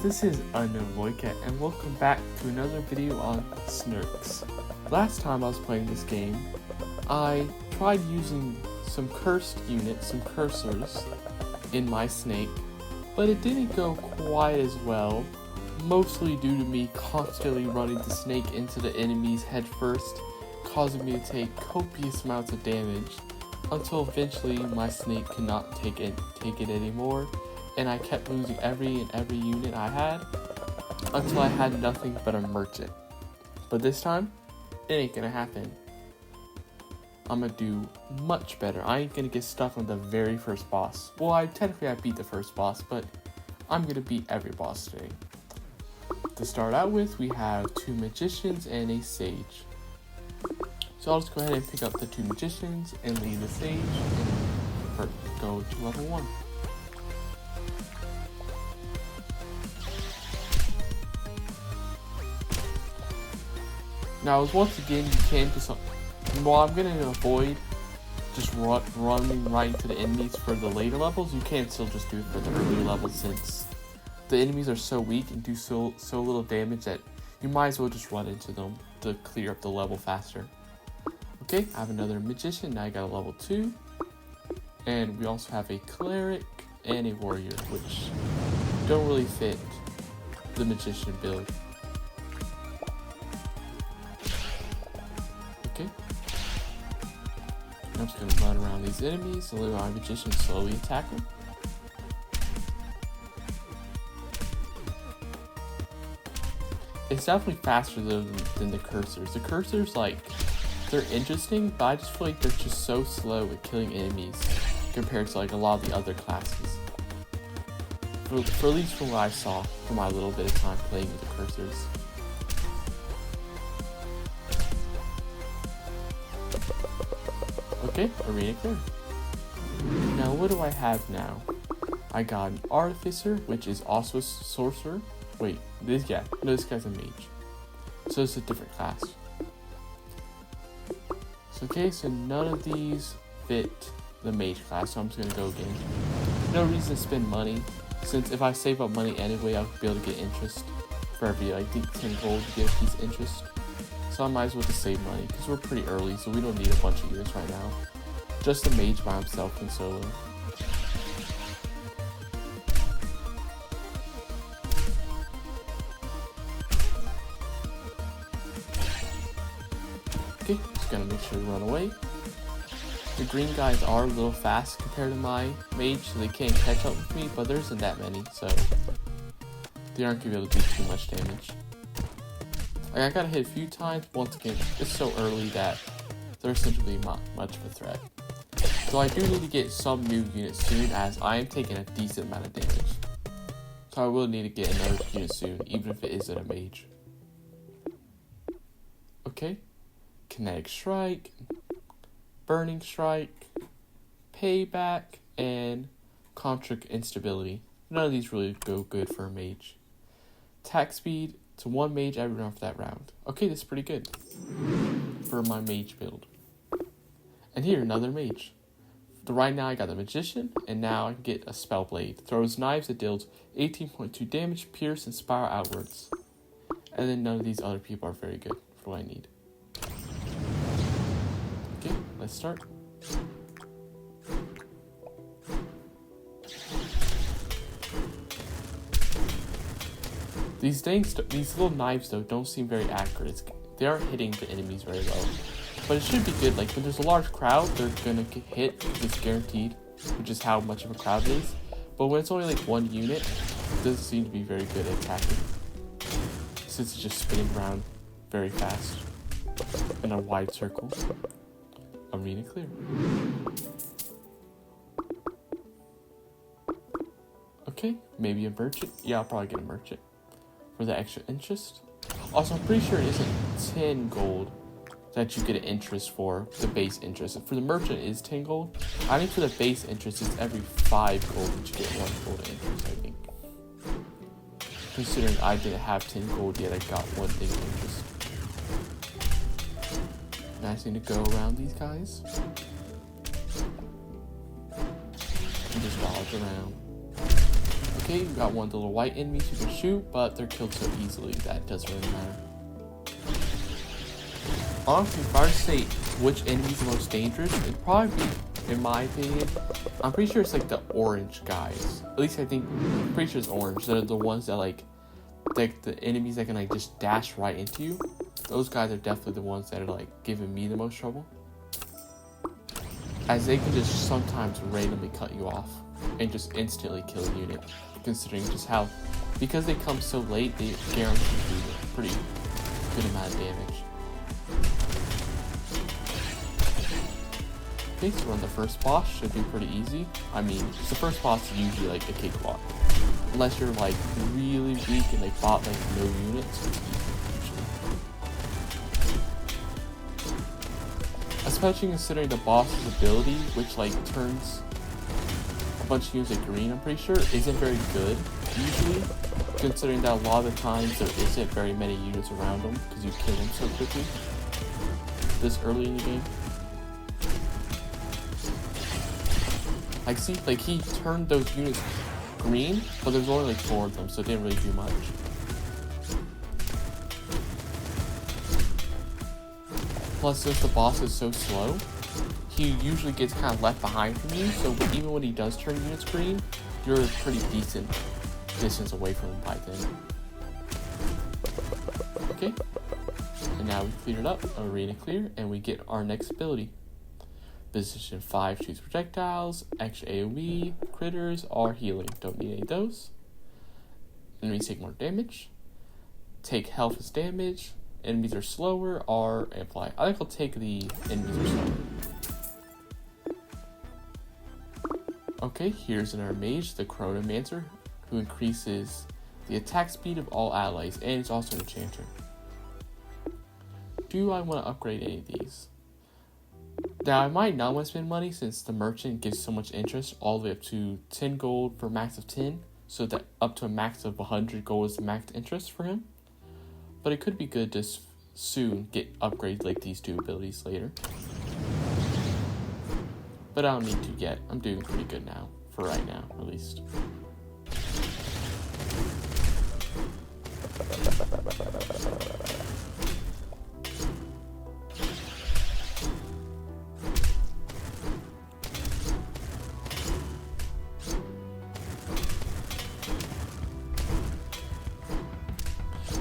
this is Cat, and welcome back to another video on SNKRX. Last time I was playing this game, I tried using some cursed units, some cursors, in my snake, but it didn't go quite as well, mostly due to me constantly running the snake into the enemy's head first, causing me to take copious amounts of damage, until eventually my snake could not take it anymore, and I kept losing every unit I had until I had nothing but a merchant. But this time, it ain't gonna happen. I'm gonna do much better. I ain't gonna get stuck on the very first boss. Well, I beat the first boss, but I'm gonna beat every boss today. To start out with, we have 2 magicians and a sage. So I'll just go ahead and pick up the 2 magicians and leave the sage and go to level 1. Now, once again, you can do something. Well, I'm going to avoid just running right into the enemies for the later levels. You can still just do it for the earlier levels, since the enemies are so weak and do so little damage that you might as well just run into them to clear up the level faster. Okay, I have another magician. Now I got a level 2. And we also have a cleric and a warrior, which don't really fit the magician build. Okay. I'm just going to run around these enemies and let my magician slowly attack them. It's definitely faster though than the cursors. The cursors, like, they're interesting, but I just feel like they're just so slow at killing enemies compared to like a lot of the other classes. For at least from what I saw from my little bit of time playing with the cursors. Okay, arena clear. Now what do I have now? I got an artificer, which is also a sorcerer. Wait, this guy's a mage. So it's a different class. So, okay, so none of these fit the mage class, so I'm just gonna go again. No reason to spend money, since if I save up money anyway, I'll be able to get interest for every, I think, 10 gold to get a piece of interest. So I might as well just save money, because we're pretty early, so we don't need a bunch of units right now. Just the mage by himself can solo. Okay, just gonna make sure to run away. The green guys are a little fast compared to my mage, so they can't catch up with me, but there isn't that many, so they aren't gonna be able to do too much damage. Like, I gotta hit a few times. Once again, it's so early that they're essentially not much of a threat. So I do need to get some new units soon, as I am taking a decent amount of damage. So I will need to get another unit soon, even if it isn't a mage. Okay. Kinetic Strike, Burning Strike, Payback, and Contric Instability. None of these really go good for a mage. Attack speed to 1 mage every round for that round. Okay, that's pretty good for my mage build. And here, another mage. Right now I got the magician, and now I can get a spell blade. Throws knives that deals 18.2 damage, pierce, and spiral outwards. And then none of these other people are very good for what I need. Okay, let's start. These little knives though don't seem very accurate. They aren't hitting the enemies very well. But it should be good. Like, when there's a large crowd, they're gonna get hit because it's guaranteed, which is how much of a crowd it is. But when it's only like 1 unit, it doesn't seem to be very good at attacking, since it's just spinning around very fast in a wide circle. Arena clear. Okay, maybe a merchant. Yeah, I'll probably get a merchant for the extra interest. Also, I'm pretty sure it isn't 10 gold that you get an interest for, the base interest. For the merchant, it is 10 gold. I think for the base interest, it's every 5 gold that you get 1 gold interest, I think. Considering I didn't have 10 gold yet, I got 1 thing interest. Now I just need to go around these guys and just dodge around. Okay, we got one of the little white enemies who can shoot, but they're killed so easily that it doesn't really matter. Honestly, if I were to say which enemy is the most dangerous, it'd probably be, in my opinion, I'm pretty sure it's like the orange guys. At least I'm pretty sure it's orange. They're the ones that like the enemies that can like just dash right into you. Those guys are definitely the ones that are like giving me the most trouble, as they can just sometimes randomly cut you off and just instantly kill a unit, considering just how, because they come so late, they guarantee you a pretty good amount of damage. Okay, so we're on the first boss, should be pretty easy. I mean, the first boss is usually like a cakewalk. Unless you're like really weak and like bought like no units, it's easy usually. Especially considering the boss's ability, which like turns a bunch of units like green, I'm pretty sure, isn't very good usually. Considering that a lot of the times there isn't very many units around them because you kill them so quickly this early in the game. Like see, like he turned those units green, but there's only like 4 of them, so it didn't really do much. Plus, since the boss is so slow, he usually gets kind of left behind from you, so even when he does turn units green, you're a pretty decent distance away from him by then. Okay, and now we've cleared up, arena clear, and we get our next ability. Position 5 shoots projectiles, extra AoE, critters, or healing. Don't need any of those. Enemies take more damage. Take health as damage. Enemies are slower, or amplify. I think I'll take the enemies are slower. Okay, here's another mage, the Chronomancer, who increases the attack speed of all allies, and it's also an enchanter. Do I want to upgrade any of these? Now, I might not want to spend money since the merchant gives so much interest, all the way up to 10 gold for a max of 10, so that up to a max of 100 gold is the max interest for him. But it could be good to soon get upgrades like these 2 abilities later. But I don't need to yet. I'm doing pretty good now, for right now, at least.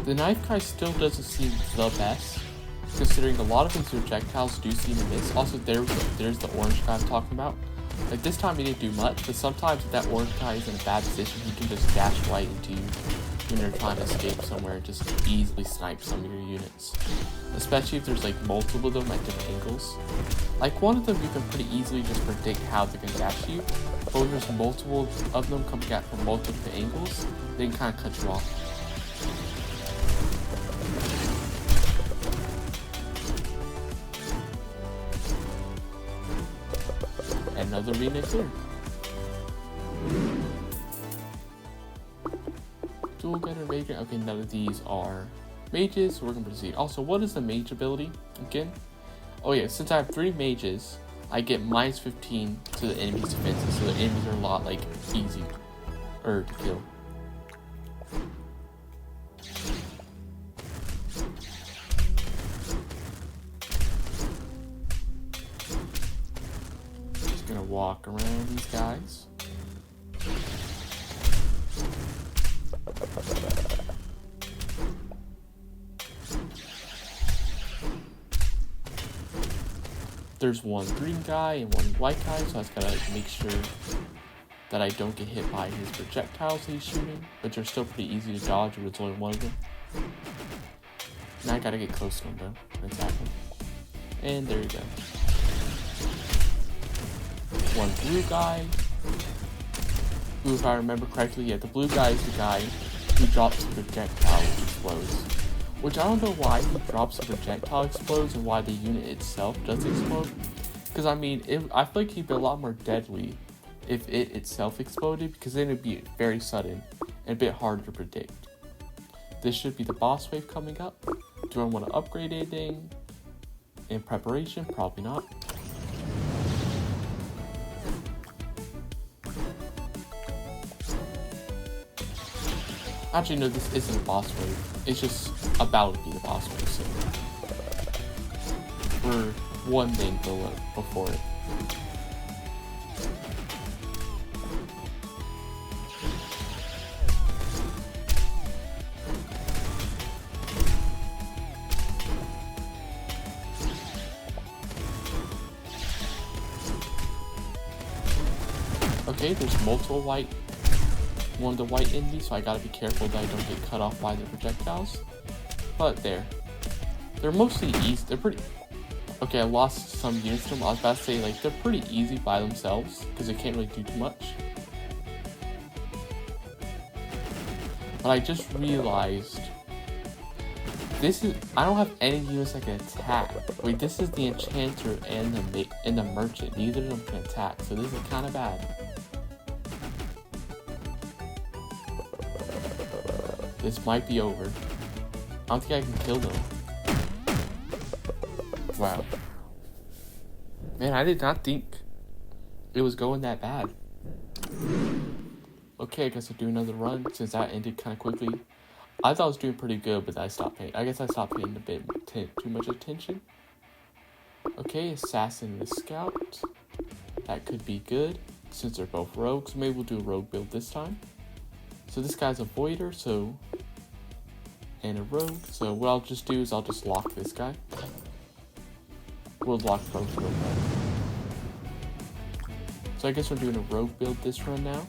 The knife guy still doesn't seem the best, considering a lot of his projectiles do seem to miss. Also, there's the orange guy I'm talking about. Like this time he didn't do much, but sometimes if that orange guy is in a bad position, he can just dash right into you when you're trying to escape somewhere and just easily snipe some of your units. Especially if there's like multiple of them at different angles. Like one of them you can pretty easily just predict how they're gonna dash you, but when there's multiple of them coming at from multiple different angles, they can kind of cut you off. Another arena clear. Dual gunner major. Okay, none of these are mages, so we're gonna proceed. Also, what is the mage ability again? Oh yeah, since I have 3 mages, I get minus 15 to the enemy's defenses, so the enemies are a lot like easier to kill. Gonna walk around these guys. There's one green guy and one white guy, so I just gotta make sure that I don't get hit by his projectiles he's shooting, which are still pretty easy to dodge if it's only one of them. Now I gotta get close to him though and attack him. And there you go. One blue guy, who, if I remember correctly, yeah, the blue guy is the guy who drops a projectile which explodes. Which I don't know why he drops a projectile explodes and why the unit itself doesn't explode. Because I mean, I feel like he'd be a lot more deadly if it itself exploded, because then it'd be very sudden and a bit harder to predict. This should be the boss wave coming up. Do I want to upgrade anything in preparation? Probably not. Actually, no, this isn't a boss wave. It's just about to be the boss wave, so we're one thing before it. Okay, there's multiple one of the white enemies, so I gotta be careful that I don't get cut off by the projectiles. But they're mostly easy. They're pretty. Okay, I lost some units to them. I was about to say, like, they're pretty easy by themselves because they can't really do too much. But I just realized I don't have any units that can attack. Wait, this is the enchanter and the merchant. Neither of them can attack, so this is kind of bad. This might be over. I don't think I can kill them. Wow. Man, I did not think it was going that bad. Okay, I guess I'll do another run since that ended kind of quickly. I thought I was doing pretty good, but I stopped paying. I guess I stopped paying a bit too much attention. Okay, assassin and scout. That could be good since they're both rogues. Maybe we'll do a rogue build this time. So this guy's a voider, and a rogue. So what I'll just do is I'll just lock this guy. We'll lock both of them. So I guess we're doing a rogue build this run now.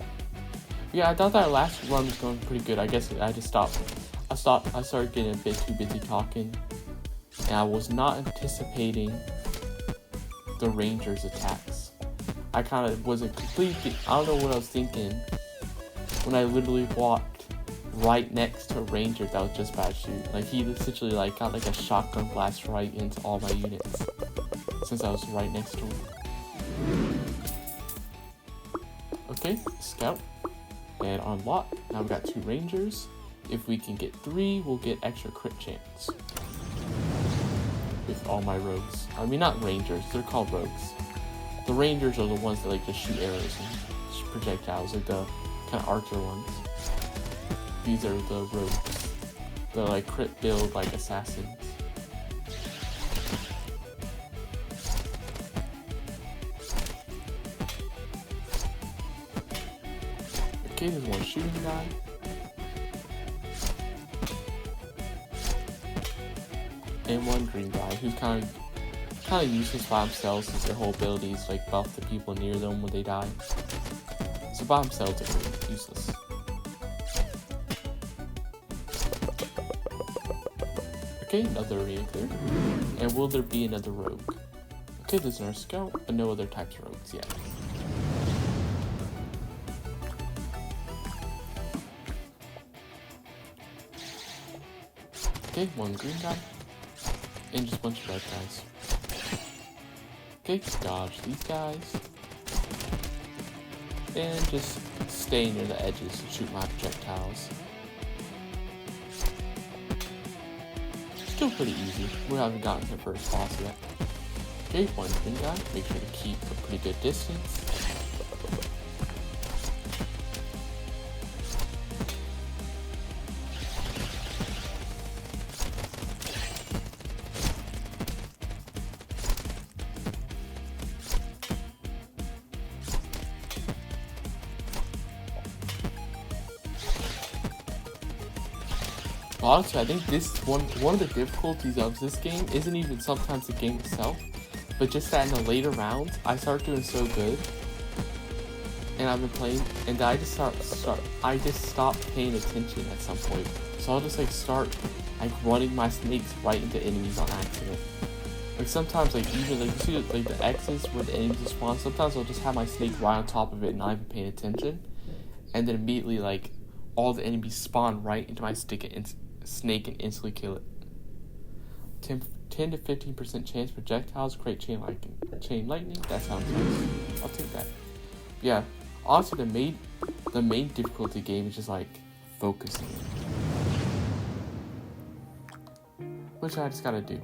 Yeah, I thought that last run was going pretty good. I guess I just stopped. I started getting a bit too busy talking, and I was not anticipating the Rangers' attacks. I kind of wasn't completely. I don't know what I was thinking when I literally walked right next to a Ranger that was just about to shoot. Like, he essentially like got like a shotgun blast right into all my units since I was right next to him. Okay, scout. And unlock. Now we've got 2 Rangers. If we can get 3, we'll get extra crit chance. With all my rogues. I mean, not Rangers, they're called rogues. The Rangers are the ones that like just shoot arrows and projectiles, like the kind of archer ones. These are the rogues. They're like crit build, like assassins. Okay, there's one shooting guy. And one green guy who's kind of useless by themselves since their whole abilities like buff the people near them when they die. So by themselves they're pretty useless. Okay, another area clear. And will there be another rogue? Okay, there's another scout, but no other types of rogues yet. Okay, one green guy. And just a bunch of red guys. Okay, dodge these guys. And just stay near the edges to shoot my projectiles. Still pretty easy. We haven't gotten to the first boss yet. Okay, one green guy. Make sure to keep a pretty good distance. Honestly, I think this one of the difficulties of this game isn't even sometimes the game itself, but just that in the later rounds, I start doing so good, and I've been playing, and I just stop paying attention at some point. So I'll just like start like running my snakes right into enemies on accident. Like sometimes, like even like you see like the X's where the enemies spawn. Sometimes I'll just have my snake right on top of it, and not even paying attention, and then immediately like all the enemies spawn right into my snake and instantly kill it. 10 to 15% chance projectiles create chain lightning. That sounds nice. I'll take that. Yeah, honestly, the main difficulty game is just like focusing, which I just gotta do.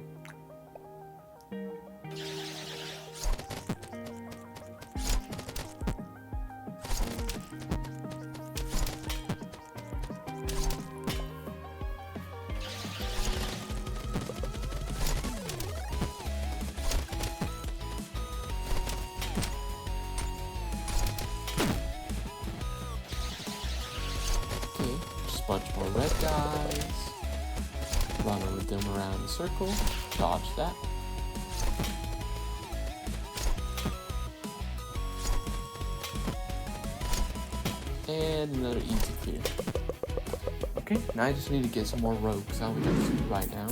bunch more red guys. Run with them around in a circle. Dodge that. And another easy clear. Okay, now I just need to get some more rogues. I only got 2 right now.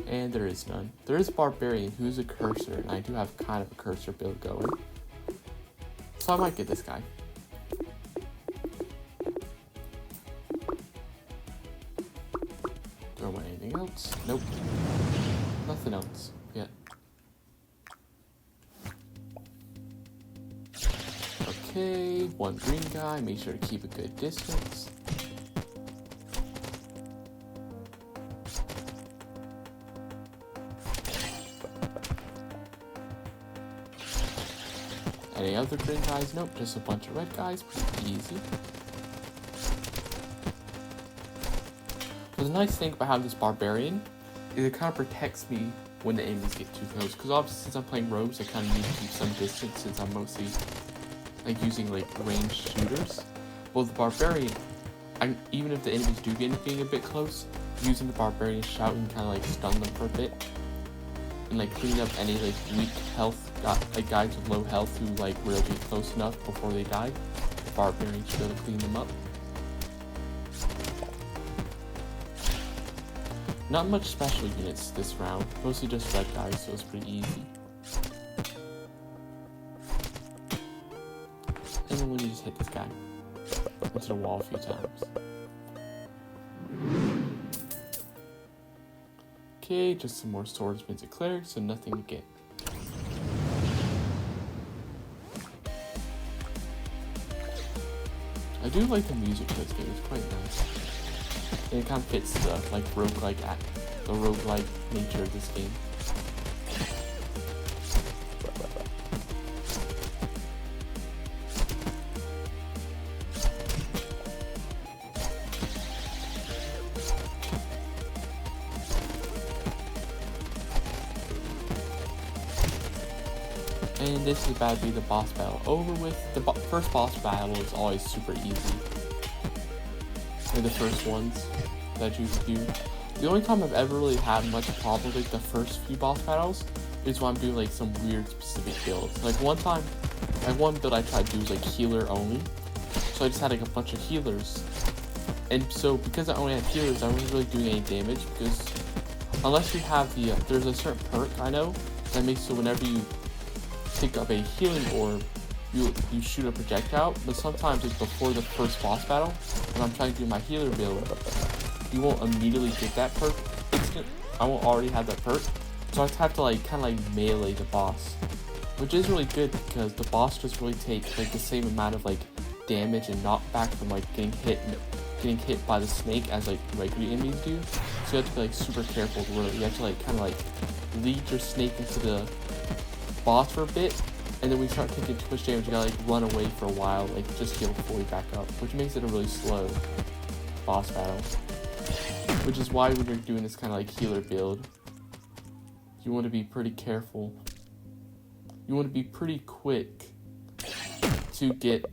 And there is none. There is Barbarian, who's a cursor, and I do have kind of a cursor build going. So I might get this guy. Throw away anything else? Nope. Nothing else yet. Okay, 1 green guy. Make sure to keep a good distance. Any other green guys? Nope, just a bunch of red guys. Pretty easy. But the nice thing about having this Barbarian is it kind of protects me when the enemies get too close. Because obviously since I'm playing rogues, I kind of need to keep some distance since I'm mostly like using like ranged shooters. Well, the Barbarian, even if the enemies do get getting a bit close, using the Barbarian shout and kind of like stun them for a bit. And like clean up any like weak health, like guys with low health who like will be close enough before they die. The Barbarian should be able to clean them up. Not much special units this round, mostly just red guys, so it's pretty easy. And then we just hit this guy into the wall a few times. Okay, just some more swordsmen and clerics, so nothing to get. I do like the music for this game, it's quite nice. And it kind of fits the like roguelike nature of this game. And this is about to be the boss battle over with. The first boss battle is always super easy. They're the first ones that you do. The only time I've ever really had much problem with like the first few boss battles is when I'm doing like some weird specific builds. Like one time, like one build I tried to do was like healer only. So I just had like a bunch of healers. And so because I only had healers, I wasn't really doing any damage because unless you have the, there's a certain perk I know that makes so whenever you pick up a healing orb, you shoot a projectile, but sometimes it's before the first boss battle, when I'm trying to do my healer build, you won't immediately get that perk. I won't already have that perk, so I have to like kind of like melee the boss, which is really good because the boss just really takes like the same amount of like damage and knockback from like getting hit by the snake as like regular enemies do. So you have to be like super careful. You have to like kind of like lead your snake into the boss for a bit, and then when you start taking too much damage, you gotta like run away for a while, like just heal before you back up, which makes it a really slow boss battle. Which is why when you're doing this kind of like healer build, you want to be pretty careful. You want to be pretty quick to get